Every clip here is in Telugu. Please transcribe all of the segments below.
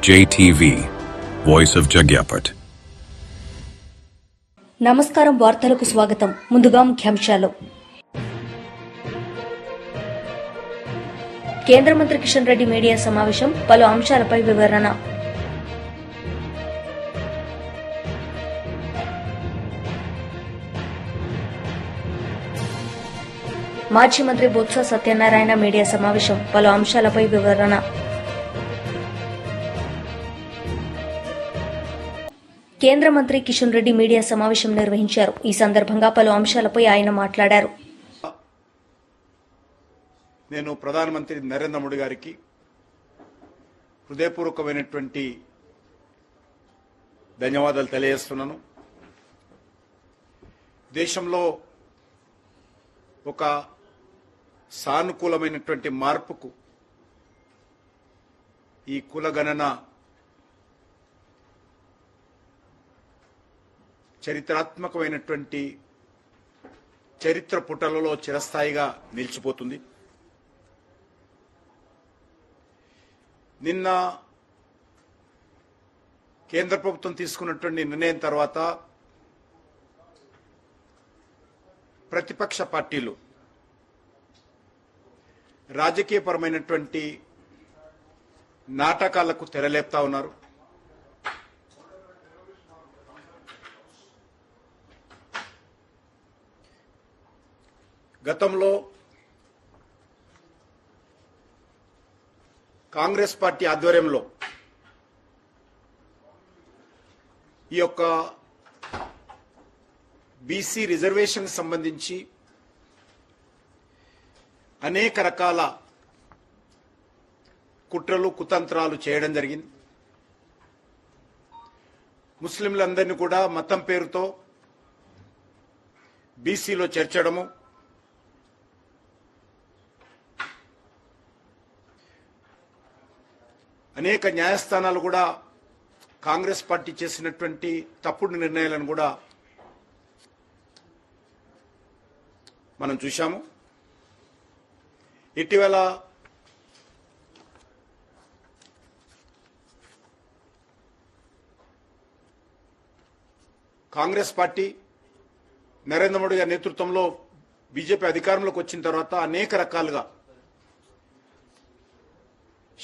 JTV, Voice of Jagyapet. నమస్కారం. వార్తలకు స్వాగతం. ముందుగా ముఖ్యాంశాలు. కేంద్ర మంత్రి కిషన్ రెడ్డి మీడియా సమావేశం, పలు అంశాలపై వివరణ. మాజీ మంత్రి బొత్స సత్యనారాయణ మీడియా సమావేశం, పలు అంశాలపై వివరణ. కేంద్ర మంత్రి కిషన్ రెడ్డి మీడియా సమావేశం నిర్వహించారు. ఈ సందర్భంగా పలు అంశాలపై ఆయన మాట్లాడారు. నేను ప్రధానమంత్రి నరేంద్ర మోడీ గారికి హృదయపూర్వకమైనటువంటి ధన్యవాదాలు తెలియజేస్తున్నాను. దేశంలో ఒక సానుకూలమైనటువంటి మార్పుకు ఈ కులగణన చరిత్రాత్మకమైనటువంటి చరిత్ర పుటలలో చిరస్థాయిగా నిలిచిపోతుంది. నిన్న కేంద్ర ప్రభుత్వం తీసుకున్నటువంటి నిర్ణయం తర్వాత ప్రతిపక్ష పార్టీలు రాజకీయపరమైనటువంటి నాటకాలకు తెరలేపుతా ఉన్నారు. గతంలో కాంగ్రెస్ పార్టీ ఆధ్వర్యంలో ఈ యొక్క బీసీ రిజర్వేషన్ సంబంధించి అనేక రకాల కుట్రలు కుతంత్రాలు చేయడం జరిగింది. ముస్లింలందరినీ కూడా మతం పేరుతో బీసీలో చేర్చడము, అనేక న్యాయస్థానాలు కూడా కాంగ్రెస్ పార్టీ చేసినటువంటి తప్పుడు నిర్ణయాలను కూడా మనం చూశాము. ఇటీవల కాంగ్రెస్ పార్టీ నరేంద్ర మోడీ గారి నేతృత్వంలో బీజేపీ అధికారంలోకి వచ్చిన తర్వాత అనేక రకాలుగా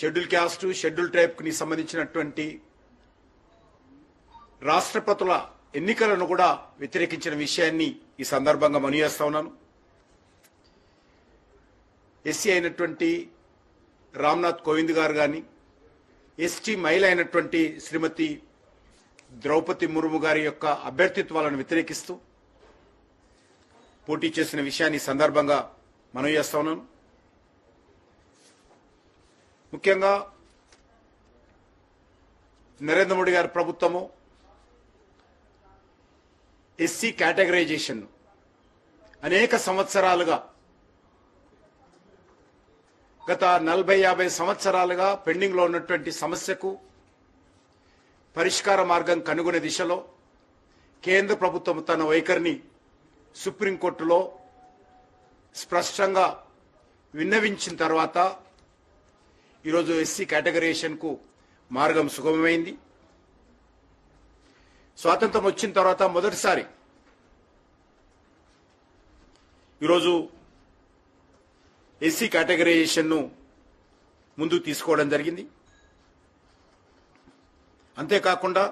షెడ్యూల్ క్యాస్ట్, షెడ్యూల్ ట్రైబ్ కి సంబంధించినటువంటి రాష్ట్రపతుల ఎన్నికలను కూడా వ్యతిరేకించిన విషయాన్ని ఈ సందర్భంగా మనవి చేస్తా ఉన్నాను. ఎస్సీ అయినటువంటి రామ్నాథ్ కోవింద్ గారు కానీ, ఎస్టీ మహిళ అయినటువంటి శ్రీమతి ద్రౌపది ముర్ము గారి యొక్క అభ్యర్థిత్వాలను వ్యతిరేకిస్తూ పోటీ చేసిన విషయాన్ని ఈ సందర్భంగా మనవి చేస్తా ఉన్నాను. ముఖ్యంగా నరేంద్ర మోడీ గారి ప్రభుత్వము ఎస్సీ కేటగరైజేషన్ అనేక సంవత్సరాలుగా, గత 40-50 సంవత్సరాలుగా పెండింగ్ లో ఉన్నటువంటి సమస్యకు పరిష్కార మార్గం కనుగొనే దిశలో కేంద్ర ప్రభుత్వం తన వైఖరిని సుప్రీంకోర్టులో స్పష్టంగా విన్నవించిన తర్వాత ఈరోజు ఎస్సీ కేటగరైజేషన్ కు మార్గం సుగమమైంది. స్వాతంత్రం వచ్చిన తర్వాత మొదటిసారి ఈరోజు ఎస్సీ కేటగరైజేషన్ ను ముందుకు తీసుకోవడం జరిగింది. అంతేకాకుండా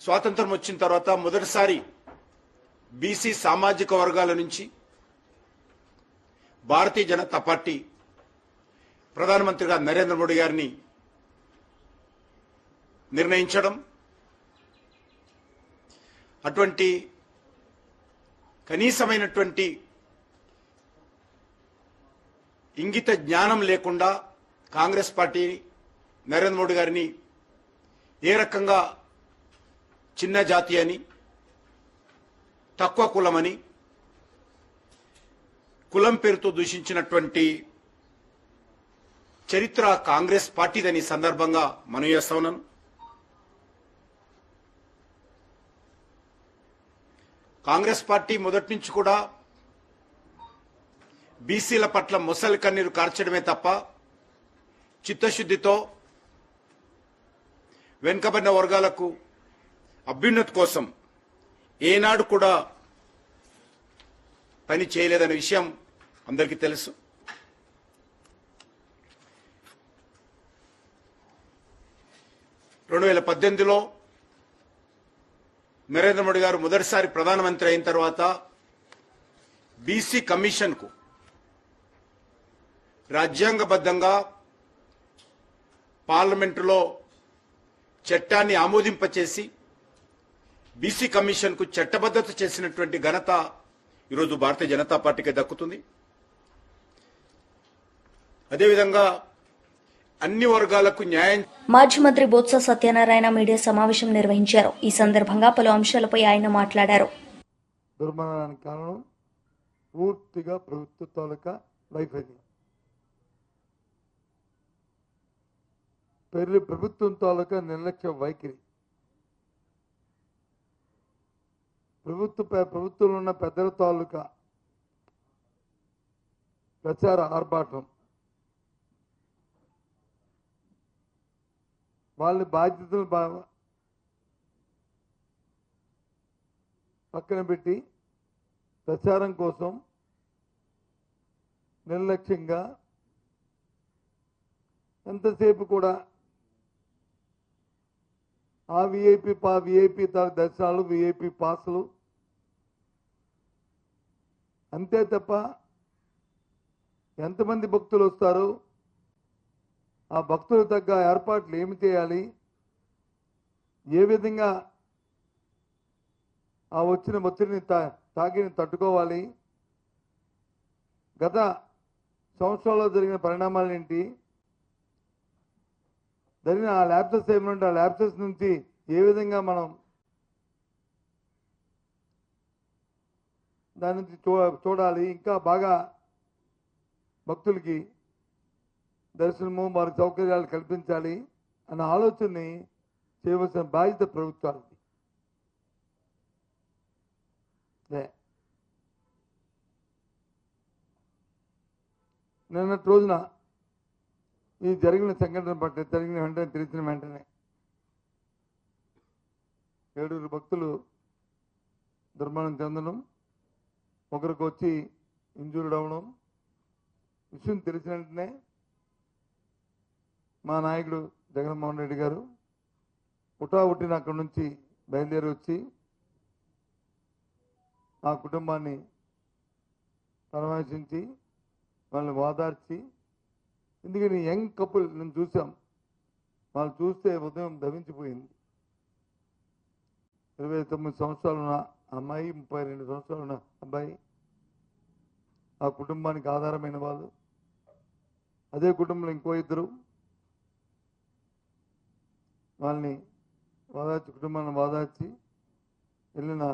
స్వాతంత్రం వచ్చిన తర్వాత మొదటిసారి బీసీ సామాజిక వర్గాల నుంచి భారతీయ జనతా పార్టీ ప్రధానమంత్రిగా నరేంద్ర మోడీ గారిని నిర్ణయించడం, అటువంటి కనీసమైనటువంటి ఇంగిత జ్ఞానం లేకుండా కాంగ్రెస్ పార్టీ నరేంద్ర మోడీ గారిని ఏ రకంగా చిన్న జాతి అని, తక్కువ కులమని, కులం పేరుతో దూషించినటువంటి చరిత్ర కాంగ్రెస్ పార్టీదని సందర్భంగా మనవి చేస్తా ఉన్నాను. కాంగ్రెస్ పార్టీ మొదటి నుంచి కూడా బీసీల పట్ల మొసలి కన్నీరు కార్చడమే తప్ప చిత్తశుద్ధితో వెనుకబడిన వర్గాలకు అభ్యున్నతి కోసం ఏనాడు కూడా పని చేయలేదనే విషయం అందరికీ తెలుసు. రెండు 2018లో నరేంద్ర మోడీ గారు మొదటిసారి ప్రధానమంత్రి అయిన తర్వాత బీసీ కమిషన్కు రాజ్యాంగబద్ధంగా పార్లమెంటులో చట్టాన్ని ఆమోదింపచేసి బీసీ కమిషన్కు చట్టబద్ధత చేసినటువంటి ఘనత ఈరోజు భారతీయ జనతా పార్టీకి దక్కుతుంది. అదేవిధంగా అన్ని వర్గాలకు న్యాయం. మాజీ మంత్రి బొత్స సత్యనారాయణ మీడియా సమావేశం నిర్వహించారు. ఈ సందర్భంగా పలు అంశాలపై ఆయన మాట్లాడారు. దుర్మరణానికి కారణం పూర్తిగా ప్రభుత్వ తాలూకా వైఫల్యం. ప్రభుత్వం తాలూకా నిర్లక్ష్య వైఖరి. ప్రభుత్వంలో ఉన్న పెద్దల తాలూకా ప్రచార ఆర్భాటం. వాళ్ళ బాధ్యతలు పక్కన పెట్టి ప్రచారం కోసం నిర్లక్ష్యంగా ఎంతసేపు కూడా ఆ విఐపి దర్శనాలు, విఐపి పాసులు అంతే తప్ప ఎంతమంది భక్తులు వస్తారు, ఆ భక్తులు తగ్గ ఏర్పాట్లు ఏమి చేయాలి, ఏ విధంగా ఆ వచ్చిన ఒత్తిడిని తాకిని తట్టుకోవాలి, గత సంవత్సరాల్లో జరిగిన పరిణామాలు ఏంటి, జరిగిన ఆ ల్యాప్సెస్ ఏమిటంటే ఆ ల్యాప్సెస్ నుంచి ఏ విధంగా మనం దాని నుంచి చూడాలి, ఇంకా బాగా భక్తులకి దర్శనము వారి సౌకర్యాలు కల్పించాలి అన్న ఆలోచనని చేయవలసిన బాధ్యత ప్రభుత్వాలది. నిన్నటి రోజున ఈ జరిగిన సంఘటన పట్ల తెలిసిన వెంటనే 7 భక్తులు దుర్మరణం చెందడం, ఒకరికి వచ్చి ఇంజూర్డ్ అవ్వడం విషయం తెలిసిన వెంటనే మా నాయకుడు జగన్మోహన్ రెడ్డి గారు ఉట్టిన అక్కడి నుంచి బయలుదేరి వచ్చి ఆ కుటుంబాన్ని పరామర్శించి వాళ్ళని ఓదార్చి, ఎందుకని యంగ్ కపుల్ నేను చూసాం, వాళ్ళు చూస్తే ఉదయం దవించిపోయింది. 29 సంవత్సరాలు ఉన్న అమ్మాయి, 32 సంవత్సరాలు ఉన్న అబ్బాయి, ఆ కుటుంబానికి ఆధారమైన వాళ్ళు. అదే కుటుంబంలో ఇంకో 2 వాళ్ళని వాదార్చి, కుటుంబాన్ని వాదార్చి వెళ్ళిన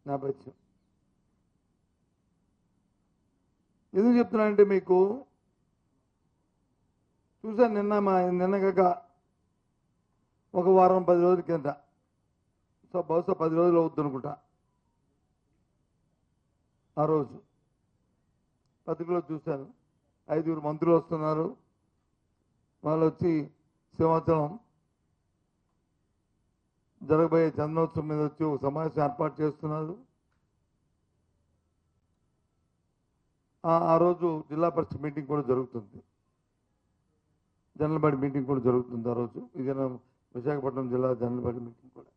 నేపథ్యం. ఎందుకు చెప్తున్నానంటే మీకు చూసాను నిన్నగాక ఒక వారం 10 రోజుల కింద, సో బహుశా 10 రోజులు అవుతుంది అనుకుంటా. ఆ రోజు పత్రికలో చూశాను 5 మంత్రులు వస్తున్నారు, వాళ్ళు వచ్చి సింహాచలం జరగబోయే చందనోత్సవం మీద వచ్చి ఒక సమావేశం ఏర్పాటు చేస్తున్నారు. ఆ రోజు జిల్లా పరిషత్ మీటింగ్ కూడా జరుగుతుంది, జనరల్ బాడీ మీటింగ్ కూడా జరుగుతుంది. ఆ రోజు ఇది విశాఖపట్నం జిల్లా జనరల్ బాడీ మీటింగ్ కూడా.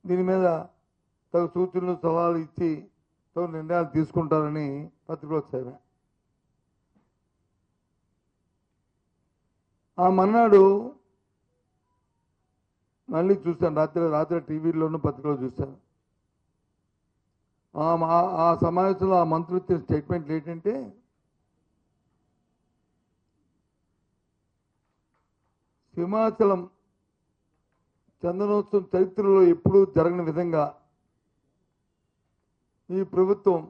దీని మీద తగు సూచనలు సలహాలు ఇచ్చి తగు నిర్ణయాలు తీసుకుంటారని పత్రికలో చదివా. ఆ మన్నాడు మళ్ళీ చూశాను, రాత్రి టీవీలోనూ పత్రికలో చూశాను. ఆ సమావేశంలో ఆ మంత్రులు ఇచ్చిన స్టేట్మెంట్లు ఏంటంటే, సింహాచలం చందనోత్సవం చరిత్రలో ఎప్పుడూ జరగని విధంగా ఈ ప్రభుత్వం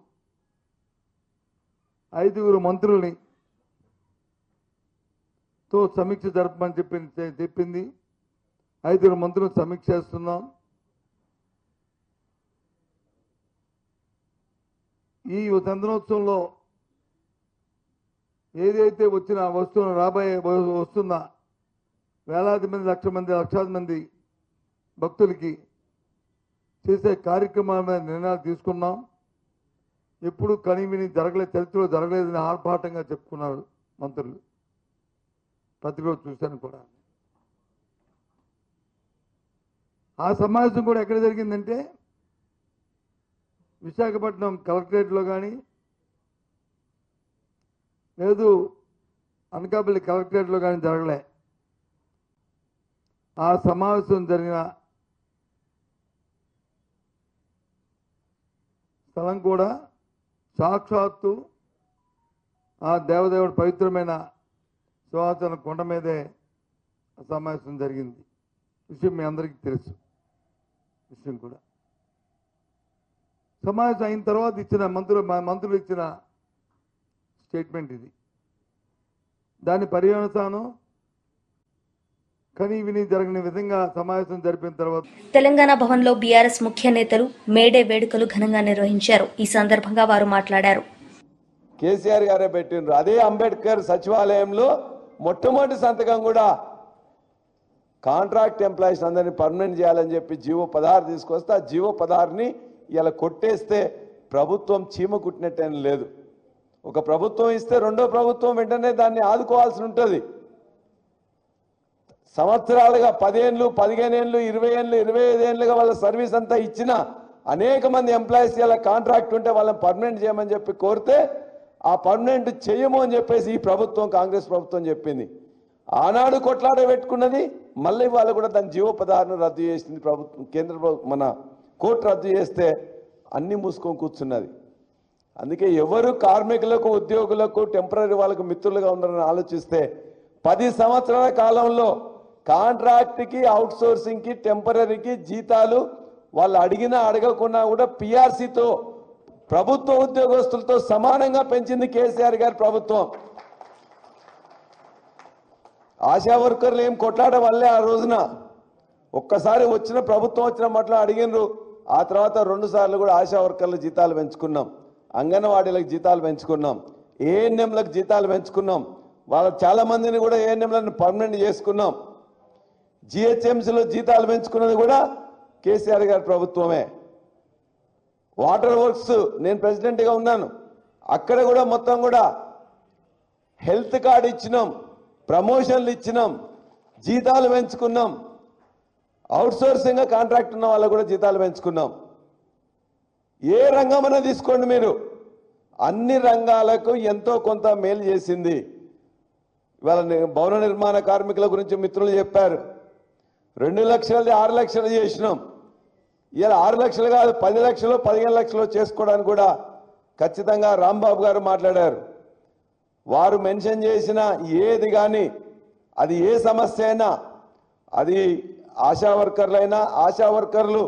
5 మంత్రుల్ని తో సమీక్ష జరపమని చెప్పింది. 5 మంత్రులు సమీక్ష చేస్తున్నాం. ఈ చందనోత్సవంలో ఏదైతే వస్తున్న వేలాది మంది లక్షాది మంది భక్తులకి చేసే కార్యక్రమాల మీద నిర్ణయాలు తీసుకున్నాం. ఎప్పుడు కనివిని చరిత్రలో జరగలేదని ఆర్భాటంగా చెప్పుకున్నారు మంత్రులు. ప్రతిరోజు చూశాను కూడా. ఆ సమావేశం కూడా ఎక్కడ జరిగిందంటే విశాఖపట్నం కలెక్టరేట్లో కానీ లేదు అనకాపల్లి కలెక్టరేట్లో కానీ జరగలే. ఆ సమావేశం జరిగిన స్థలం కూడా సాక్షాత్తు ఆ దేవదేవుడు పవిత్రమైన సింహాచలం కొండ మీదే సమావేశం జరిగింది. విషయం మీ అందరికీ తెలుసు. విషయం కూడా సమావేశం అయిన తర్వాత ఇచ్చిన మంత్రులు ఇచ్చిన స్టేట్మెంట్ ఇది. దాని పర్యవసానం కనీ విని జరగని విధంగా సమావేశం జరిపిన తర్వాత తెలంగాణ భవన్లో బీఆర్ఎస్ ముఖ్య నేతలు మేడే వేడుకలు ఘనంగా నిర్వహించారు. ఈ సందర్భంగా వారు మాట్లాడారు. కేసీఆర్ గారే పెట్టిండ్రు. అదే అంబేద్కర్ సచివాలయంలో మొట్టమొదటి సంతకం కూడా కాంట్రాక్ట్ ఎంప్లాయీస్ అందరినీ పర్మనెంట్ చేయాలని చెప్పి జీవో 16 తీసుకొస్తే ఆ జీవో 16ని ఇలా కొట్టేస్తే ప్రభుత్వం చీమ కుట్టినట్టేం లేదు. ఒక ప్రభుత్వం ఇస్తే రెండో ప్రభుత్వం వెంటనే దాన్ని ఆదుకోవాల్సి ఉంటుంది. సంవత్సరాలుగా 10 ఏళ్ళు 15 ఏళ్ళు 20 ఏళ్ళు 25 ఏళ్ళుగా వాళ్ళ సర్వీస్ అంతా ఇచ్చిన అనేక మంది ఎంప్లాయీస్ ఇలా కాంట్రాక్ట్ ఉంటే వాళ్ళని పర్మనెంట్ చేయమని చెప్పి కోరితే ఆ పర్మనెంట్ చేయము అని చెప్పేసి ఈ ప్రభుత్వం కాంగ్రెస్ ప్రభుత్వం చెప్పింది. ఆనాడు కొట్లాడ పెట్టుకున్నది మళ్ళీ వాళ్ళు కూడా దాని జీవో 16ను రద్దు చేసింది ప్రభుత్వం. కేంద్ర మన కోర్టు రద్దు చేస్తే అన్ని మూసుకొని కూర్చున్నది. అందుకే ఎవరు కార్మికులకు ఉద్యోగులకు టెంపరీ వాళ్ళకు మిత్రులుగా ఉన్నారని ఆలోచిస్తే 10 సంవత్సరాల కాలంలో కాంట్రాక్ట్కి అవుట్సోర్సింగ్కి టెంపరీకి జీతాలు వాళ్ళు అడిగినా అడగకున్నా కూడా పిఆర్సీతో ప్రభుత్వ ఉద్యోగస్తులతో సమానంగా పెంచింది కేసీఆర్ గారి ప్రభుత్వం. ఆశా వర్కర్లు ఏం కొట్లాడ వల్లే ఆ రోజున ఒక్కసారి వచ్చిన ప్రభుత్వం వచ్చిన మట్ల అడిగినరు. ఆ తర్వాత 2 సార్లు కూడా ఆశా వర్కర్ల జీతాలు పెంచుకున్నాం, అంగన్వాడీలకు జీతాలు పెంచుకున్నాం, ఏఎన్ఎంలకు జీతాలు పెంచుకున్నాం. వాళ్ళ చాలా మందిని కూడా ఏఎన్ఎంలను పర్మనెంట్ చేసుకున్నాం. జిహెచ్ఎంసీలో జీతాలు పెంచుకున్నది కూడా కేసీఆర్ గారి ప్రభుత్వమే. వాటర్ వర్క్స్ నేను ప్రెసిడెంట్గా ఉన్నాను, అక్కడ కూడా మొత్తం కూడా హెల్త్ కార్డు ఇచ్చినాం, ప్రమోషన్లు ఇచ్చినాం, జీతాలు పెంచుకున్నాం. అవుట్సోర్సింగ్ కాంట్రాక్ట్ ఉన్న వాళ్ళకు కూడా జీతాలు పెంచుకున్నాం. ఏ రంగమైనా తీసుకోండి మీరు, అన్ని రంగాలకు ఎంతో కొంత మేలు చేసింది. ఇవాళ భవన నిర్మాణ కార్మికుల గురించి మిత్రులు చెప్పారు. 2 లక్షలది 6 లక్షలు చేసినాం. ఇలా 6 లక్షలు కాదు 10 లక్షలు 15 లక్షలు చేసుకోవడానికి కూడా ఖచ్చితంగా రాంబాబు గారు మాట్లాడారు. వారు మెన్షన్ చేసిన ఏది కానీ అది ఏ సమస్య అయినా, అది ఆశా వర్కర్లైనా, ఆశా వర్కర్లు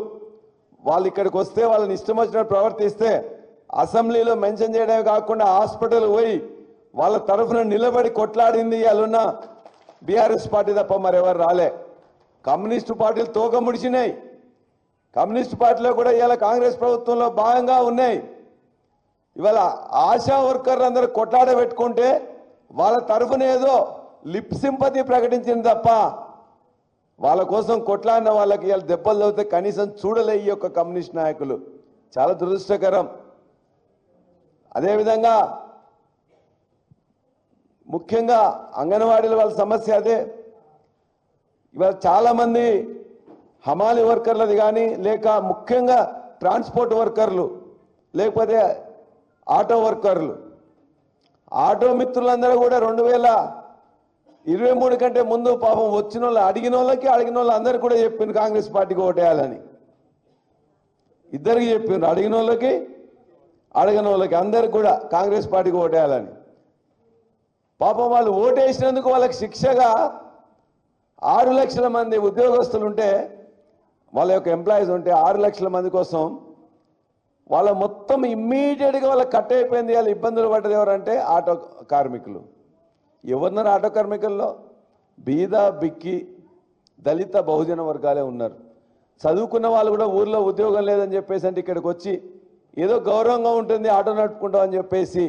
వాళ్ళు ఇక్కడికి వస్తే వాళ్ళని ఇష్టం వచ్చినట్టు ప్రవర్తిస్తే అసెంబ్లీలో మెన్షన్ చేయడమే కాకుండా హాస్పిటల్ పోయి వాళ్ళ తరఫున నిలబడి కొట్లాడింది ఇవాళ బీఆర్ఎస్ పార్టీ తప్ప మరెవరు రాలే. కమ్యూనిస్టు పార్టీలు తోక ముడిచినాయి. కమ్యూనిస్టు పార్టీలో కూడా ఇవాళ కాంగ్రెస్ ప్రభుత్వంలో భాగంగా ఉన్నాయి. ఇవాళ ఆశా వర్కర్లు అందరూ కొట్లాడ పెట్టుకుంటే వాళ్ళ తరఫున ఏదో లిప్ సింపతి ప్రకటించింది తప్ప వాళ్ళ కోసం కొట్లాడిన వాళ్ళకి ఇవాళ దెబ్బలు తగ్గితే కనీసం చూడలే ఈ యొక్క కమ్యూనిస్ట్ నాయకులు. చాలా దురదృష్టకరం. అదేవిధంగా ముఖ్యంగా అంగన్వాడీల వాళ్ళ సమస్య అదే. ఇవాళ చాలామంది హమాలి వర్కర్లది కానీ లేక ముఖ్యంగా ట్రాన్స్పోర్ట్ వర్కర్లు లేకపోతే ఆటో వర్కర్లు, ఆటో మిత్రులందరూ కూడా 2023 కంటే ముందు పాపం వచ్చిన వాళ్ళు అడిగిన వాళ్ళు అందరికీ కూడా చెప్పింది కాంగ్రెస్ పార్టీకి ఓటేయాలని. ఇద్దరికి చెప్పిండ్రు, అడిగిన వాళ్ళకి అడగని వాళ్ళకి అందరికి కూడా కాంగ్రెస్ పార్టీకి ఓటేయాలని. పాపం వాళ్ళు ఓటేసినందుకు వాళ్ళకి శిక్షగా 6 లక్షల మంది ఉద్యోగస్తులు ఉంటే, వాళ్ళ యొక్క ఎంప్లాయీస్ ఉంటే 6 లక్షల మంది కోసం వాళ్ళ మొత్తం ఇమ్మీడియట్గా వాళ్ళకి కట్ అయిపోయింది. వాళ్ళు ఇబ్బందులు పడ్డది ఎవరంటే ఆటో కార్మికులు. ఎవరున్నారు ఆటో కార్మికుల్లో? బీద బిక్కి దళిత బహుజన వర్గాలే ఉన్నారు. చదువుకున్న వాళ్ళు కూడా ఊర్లో ఉద్యోగం లేదని చెప్పేసి అంటే ఇక్కడికి వచ్చి ఏదో గౌరవంగా ఉంటుంది ఆటో నడుపుకుంటాం అని చెప్పేసి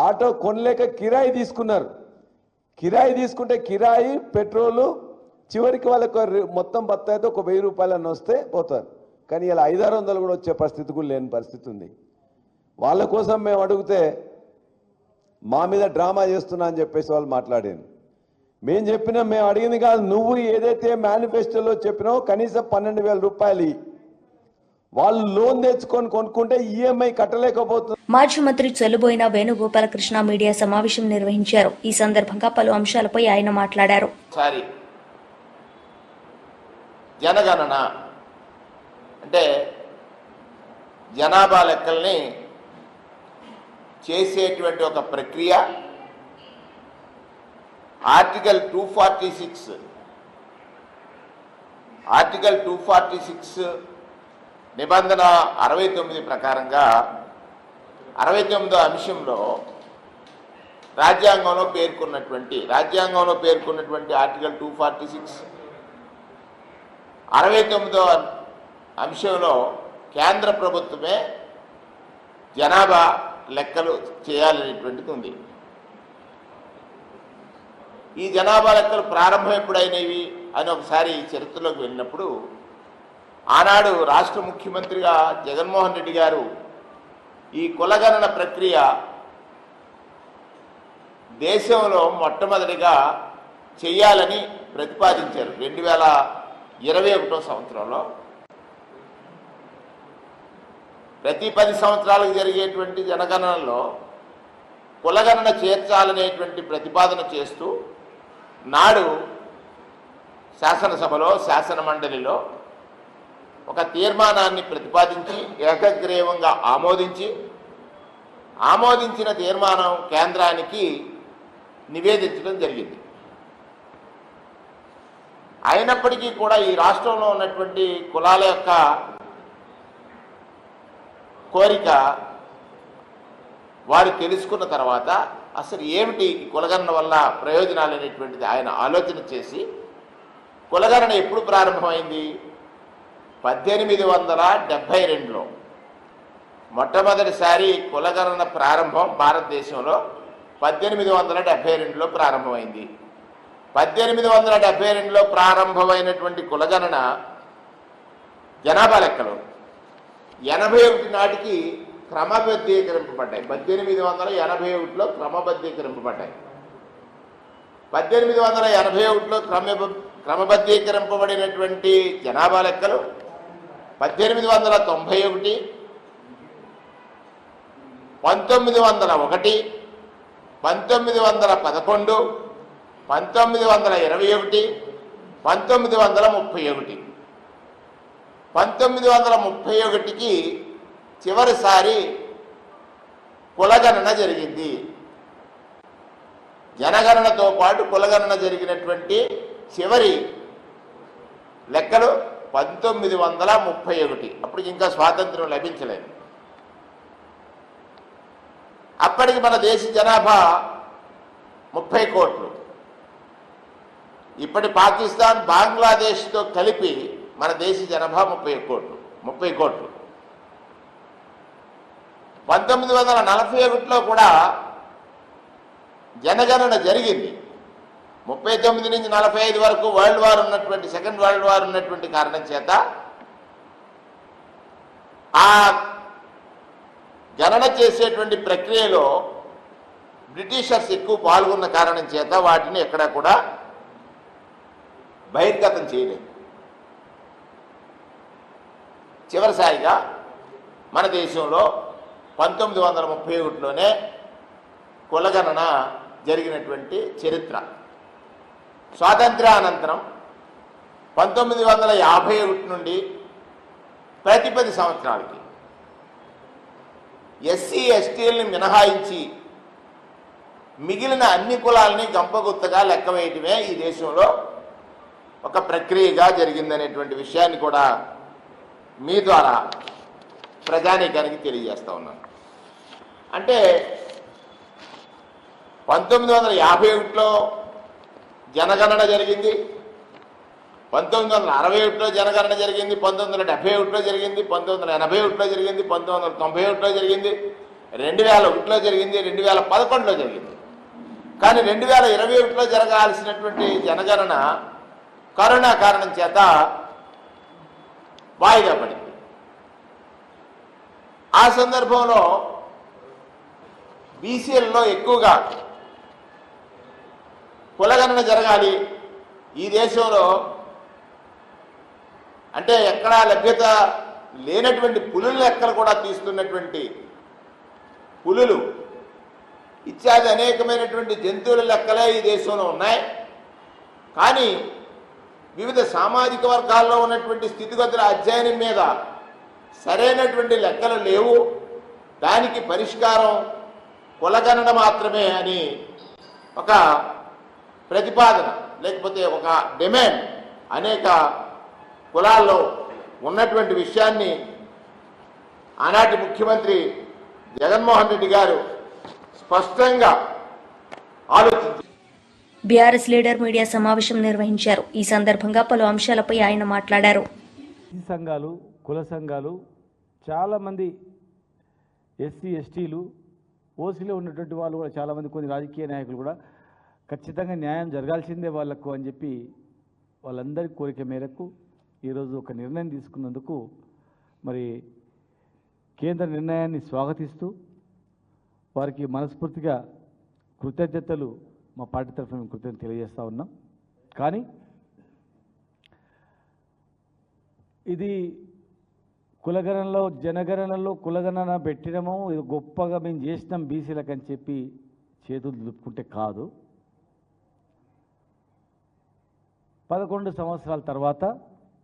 ఆటో కొనలేక కిరాయి తీసుకున్నారు. కిరాయి తీసుకుంటే కిరాయి పెట్రోలు చివరికి వాళ్ళకు మొత్తం బత్తాయితో ఒక 1000 రూపాయలన్న వస్తే పోతారు. కానీ ఇలా 500-600 కూడా వచ్చే పరిస్థితి కూడా లేని పరిస్థితి ఉంది. వాళ్ళ కోసం మేము అడిగితే మా మీద డ్రామా చేస్తున్నా అని చెప్పేసి వాళ్ళు మాట్లాడాను. మేము చెప్పినా మేము అడిగింది కాదు, నువ్వు ఏదైతే మేనిఫెస్టోలో చెప్పినావో కనీసం 12,000 రూపాయలు వాళ్ళు లోన్ తెచ్చుకొని కొనుక్కుంటే ఈఎంఐ కట్టలేకపోతుంది. మాజీ మంత్రి చెల్లుబోయిన వేణుగోపాలకృష్ణ మీడియా సమావేశం నిర్వహించారు. ఈ సందర్భంగా పలు అంశాలపై ఆయన మాట్లాడారు. జనగణన అంటే జనాభా లెక్కల్ని చేసేటువంటి ఒక ప్రక్రియ. ఆర్టికల్ 246 నిబంధన 69 ప్రకారంగా 69వ అంశంలో రాజ్యాంగంలో పేర్కొన్నటువంటి ఆర్టికల్ 246 69వ అంశంలో కేంద్ర ప్రభుత్వమే జనాభా లెక్కలు చేయాలనేటువంటిది ఉంది. ఈ జనాభా లెక్కలు ప్రారంభం ఎప్పుడైనవి అని ఒకసారి చరిత్రలోకి వెళ్ళినప్పుడు ఆనాడు రాష్ట్ర ముఖ్యమంత్రిగా జగన్మోహన్ రెడ్డి గారు ఈ కులగణన ప్రక్రియ దేశంలో మొట్టమొదటిగా చేయాలని ప్రతిపాదించారు 2021వ సంవత్సరంలో. ప్రతి 10 సంవత్సరాలకు జరిగేటువంటి జనగణనలో కులగణన చేర్చాలనేటువంటి ప్రతిపాదన చేస్తూ నాడు శాసనసభలో శాసన మండలిలో ఒక తీర్మానాన్ని ప్రతిపాదించి ఏకగ్రీవంగా ఆమోదించిన తీర్మానం కేంద్రానికి నివేదించడం జరిగింది. అయినప్పటికీ కూడా ఈ రాష్ట్రంలో ఉన్నటువంటి కులాల యొక్క కోరిక వారు తెలుసుకున్న తర్వాత అసలు ఏమిటి కులగణన వల్ల ప్రయోజనాలు అనేటువంటిది ఆయన ఆలోచన చేసి కులగణన ఎప్పుడు ప్రారంభమైంది? 1872లో మొట్టమొదటిసారి కులగణన ప్రారంభం భారతదేశంలో 1872లో ప్రారంభమైంది. 1872లో ప్రారంభమైనటువంటి కులగణన జనాభా లెక్కలు 81 నాటికి క్రమబద్ధీకరింపబడ్డాయి. 1881లో క్రమబద్ధీకరింపబడ్డాయి. 1881లో క్రమబద్ధీకరింపబడినటువంటి జనాభా లెక్కలు 1891, 1901, 1911, 1921, 1931. 1931కి చివరిసారి కులగణన జరిగింది. జనగణనతో పాటు కులగణన జరిగినటువంటి చివరి లెక్కలు 1931. అప్పటికి ఇంకా స్వాతంత్రం లభించలేదు. అప్పటికి మన దేశ జనాభా 30 కోట్లు. ఇప్పటి పాకిస్తాన్, బంగ్లాదేశ్తో కలిపి మన దేశ జనాభా 30 కోట్లు. 1941లో కూడా జనగణన జరిగింది. 39 నుంచి 45 వరకు సెకండ్ వరల్డ్ వార్ ఉన్నటువంటి కారణం చేత ఆ గణన చేసేటువంటి ప్రక్రియలో బ్రిటిషర్స్ ఎక్కువ పాల్గొన్న కారణం చేత వాటిని ఎక్కడా కూడా బహిర్గతం చేయలేదు. చివరిసారిగా మన దేశంలో 1931లోనే కులగణన జరిగినటువంటి చరిత్ర. స్వాతంత్ర్యానంతరం 1951 నుండి ప్రతి 10 సంవత్సరాలకి ఎస్సీ ఎస్టీలని మినహాయించి మిగిలిన అన్ని కులాలని గంపగుత్తగా లెక్క వేయటమే ఈ దేశంలో ఒక ప్రక్రియగా జరిగిందనేటువంటి విషయాన్ని కూడా మీ ద్వారా ప్రజానీకానికి తెలియజేస్తా ఉన్నాను. అంటే 1951లో జనగణన జరిగింది. 1961లో జనగణన జరిగింది, 1971లో జరిగింది, 1981లో జరిగింది, 1991లో జరిగింది, 2001లో జరిగింది, 2011లో జరిగింది. కానీ 2021లో జరగాల్సినటువంటి జనగణన కరోనా కారణం చేత వాయిదా పడింది. ఆ సందర్భంలో బీసీలలో ఎక్కువగా కులగణన జరగాలి ఈ దేశంలో, అంటే ఎక్కడా లభ్యత లేనటువంటి పులుల లెక్కలు కూడా తీస్తున్నటువంటి పులులు ఇత్యాది అనేకమైనటువంటి జంతువుల లెక్కలే ఈ దేశంలో ఉన్నాయి. కానీ వివిధ సామాజిక వర్గాల్లో ఉన్నటువంటి స్థితిగతుల అధ్యయనం మీద సరైనటువంటి లెక్కలు లేవు, దానికి పరిష్కారం కులగణన మాత్రమే అని ఒక ప్రతిపాదన లేకపోతే ఒక డిమాండ్ అనేక కులాల్లో ఉన్నటువంటి విషయాన్ని ఆనాటి ముఖ్యమంత్రి జగన్మోహన్ రెడ్డి గారు స్పష్టంగా ఆలోచించారు. బీఆర్ఎస్ లీడర్ మీడియా సమావేశం నిర్వహించారు. ఈ సందర్భంగా పలు అంశాలపై ఆయన మాట్లాడారు. ఈ సంఘాలు, కుల సంఘాలు, చాలామంది ఎస్సీ ఎస్టీలు, ఓసీలో ఉన్నటువంటి వాళ్ళు కూడా చాలామంది, కొన్ని రాజకీయ నాయకులు కూడా ఖచ్చితంగా న్యాయం జరగాల్సిందే వాళ్లకు అని చెప్పి వాళ్ళందరి కోరిక మేరకు ఈరోజు ఒక నిర్ణయం తీసుకున్నందుకు మరి కేంద్ర నిర్ణయాన్ని స్వాగతిస్తూ వారికి మనస్ఫూర్తిగా కృతజ్ఞతలు మా పార్టీ తరఫున మేము కృతజ్ఞతలు తెలియజేస్తూ ఉన్నాం. కానీ ఇది కులగణనలో, జనగణనలో కులగణన పెట్టడము ఇది గొప్పగా మేము చేసినాం బీసీలకు అని చెప్పి చేతులు దులుపుకుంటే కాదు. 11 సంవత్సరాల తర్వాత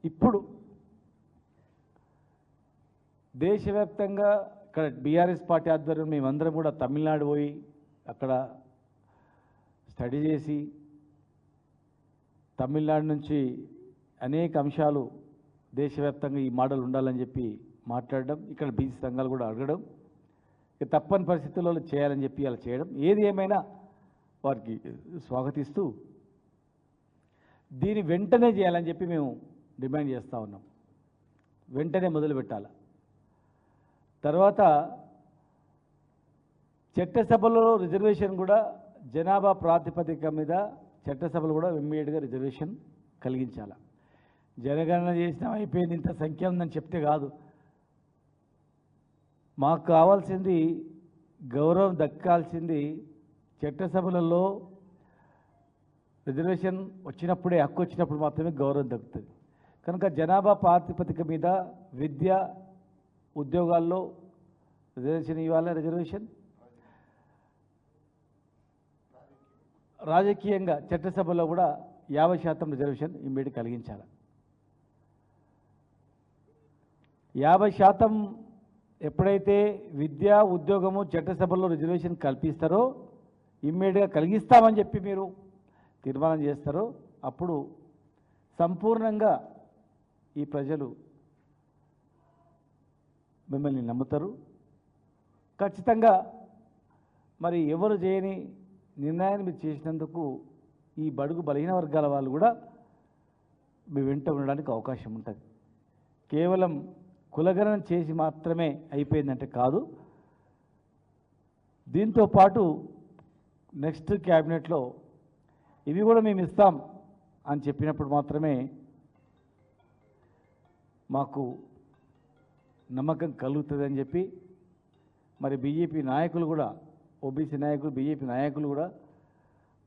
ఇప్పుడు దేశవ్యాప్తంగా ఇక్కడ బీఆర్ఎస్ పార్టీ ఆధ్వర్యంలో మేమందరం కూడా తమిళనాడు పోయి అక్కడ స్టడీ చేసి తమిళనాడు నుంచి అనేక అంశాలు దేశవ్యాప్తంగా ఈ మోడల్ ఉండాలని చెప్పి మాట్లాడడం, ఇక్కడ బీసీ సంఘాలు కూడా అడగడం, ఇక తప్పని పరిస్థితుల్లో చేయాలని చెప్పి అలా చేయడం, ఏది ఏమైనా వారికి స్వాగతిస్తూ దీన్ని వెంటనే చేయాలని చెప్పి మేము డిమాండ్ చేస్తూ ఉన్నాం. వెంటనే మొదలు పెట్టాలి. తర్వాత చట్టసభలో రిజర్వేషన్ కూడా జనాభా ప్రాతిపదిక మీద చట్టసభలు కూడా ఇమ్మీడియట్గా రిజర్వేషన్ కలిగించాలి. జనగణన చేసినా అయిపోయింది, ఇంత సంఖ్య ఉందని చెప్తే కాదు. మాకు కావాల్సింది గౌరవం దక్కాల్సింది చట్టసభలలో రిజర్వేషన్ వచ్చినప్పుడే, హక్కు వచ్చినప్పుడు మాత్రమే గౌరవం దక్కుతుంది. కనుక జనాభా ప్రాతిపదిక మీద విద్య, ఉద్యోగాల్లో రిజర్వేషన్ ఇవ్వాలి. రిజర్వేషన్ రాజకీయంగా చట్టసభలో కూడా 50% రిజర్వేషన్ ఇమ్మీడియట్ కలిగించాలి. 50% ఎప్పుడైతే విద్య, ఉద్యోగము, చట్టసభలో రిజర్వేషన్ కల్పిస్తారో, ఇమ్మీడియట్గా కలిగిస్తామని చెప్పి మీరు తీర్మానం చేస్తారో, అప్పుడు సంపూర్ణంగా ఈ ప్రజలు మిమ్మల్ని నమ్ముతారు. ఖచ్చితంగా మరి ఎవరు చేయని నిర్ణయాన్ని మీరు చేసినందుకు ఈ బడుగు బలహీన వర్గాల వాళ్ళు కూడా మీ వెంట ఉండడానికి అవకాశం ఉంటుంది. కేవలం కులగణన చేసి మాత్రమే అయిపోయిందంటే కాదు. దీంతో పాటు నెక్స్ట్ క్యాబినెట్లో ఇవి కూడా మేము ఇస్తాం అని చెప్పినప్పుడు మాత్రమే మాకు నమ్మకం కలుగుతుందని చెప్పి మరి బీజేపీ నాయకులు కూడా, ఓబీసీ నాయకులు, బీజేపీ నాయకులు కూడా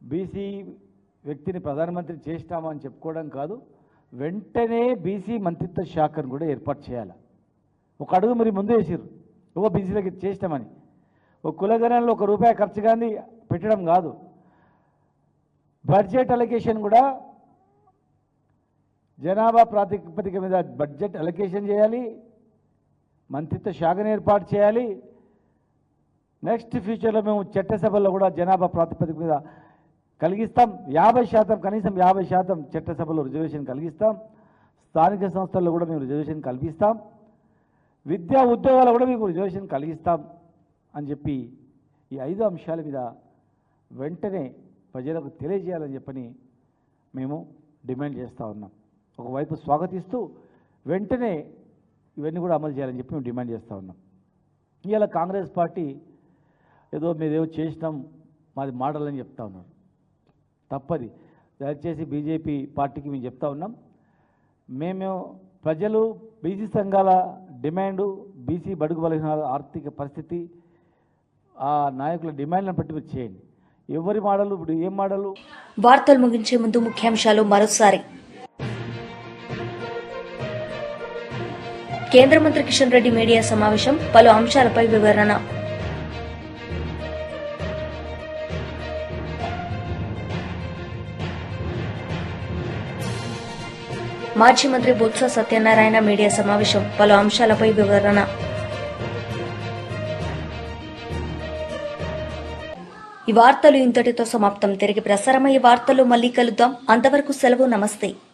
బీసీ వ్యక్తిని ప్రధానమంత్రి చేస్తామని చెప్పుకోవడం కాదు, వెంటనే బీసీ మంత్రిత్వ శాఖను కూడా ఏర్పాటు చేయాలి. ఒక అడుగు మరి ముందు వేసారు, బీసీలకి చేస్తామని. ఒక కులగణనలో ₹1 ఖర్చు కానీ పెట్టడం కాదు, బడ్జెట్ అలొకేషన్ కూడా జనాభా ప్రాతిపదిక మీద బడ్జెట్ అలొకేషన్ చేయాలి, మంత్రిత్వ శాఖను ఏర్పాటు చేయాలి. నెక్స్ట్ ఫ్యూచర్లో మేము చట్టసభల్లో కూడా జనాభా ప్రాతిపదిక మీద కలిగిస్తాం. 50%, కనీసం 50% చట్టసభలో రిజర్వేషన్ కలిగిస్తాం. స్థానిక సంస్థల్లో కూడా మేము రిజర్వేషన్ కల్పిస్తాం. విద్యా ఉద్యోగాలు కూడా మీకు రిజర్వేషన్ కలిగిస్తాం అని చెప్పి ఈ 5 అంశాల మీద వెంటనే ప్రజలకు తెలియజేయాలని చెప్పని మేము డిమాండ్ చేస్తూ ఉన్నాం. ఒకవైపు స్వాగతిస్తూ వెంటనే ఇవన్నీ కూడా అమలు చేయాలని చెప్పి మేము డిమాండ్ చేస్తూ ఉన్నాం. ఇవాళ కాంగ్రెస్ పార్టీ ఏదో మీదేమో చేసినాం మాది మోడల్ అని చెప్తా ఉన్నారు. తప్పది. దయచేసి బీజేపీ పార్టీకి మేము చెప్తా ఉన్నాం, మేము ప్రజలు బీసీ సంఘాల డిమాండు, బీసీ బడుగు బలహీన ఆర్థిక పరిస్థితి, ఆ నాయకుల డిమాండ్లను బట్టి మీరు చేయండి. ఎవరి మోడలు ఇప్పుడు ఏం మోడలు? వార్తలు ముగించే ముందు ముఖ్యాంశాలు మరోసారి. కేంద్ర మంత్రి కిషన్ రెడ్డి మీడియా సమావేశం, పలు అంశాలపై వివరణ. మాజీ మంత్రి బొత్స సత్యనారాయణ మీడియా సమావేశం, పలు అంశాలపై వివరణ. ఈ వార్తలు ఇంతటితో సమాప్తం. తిరిగి ప్రసారమయ్యే వార్తలు మళ్ళీ కలుద్దాం. అంతవరకు సెలవు. నమస్తే.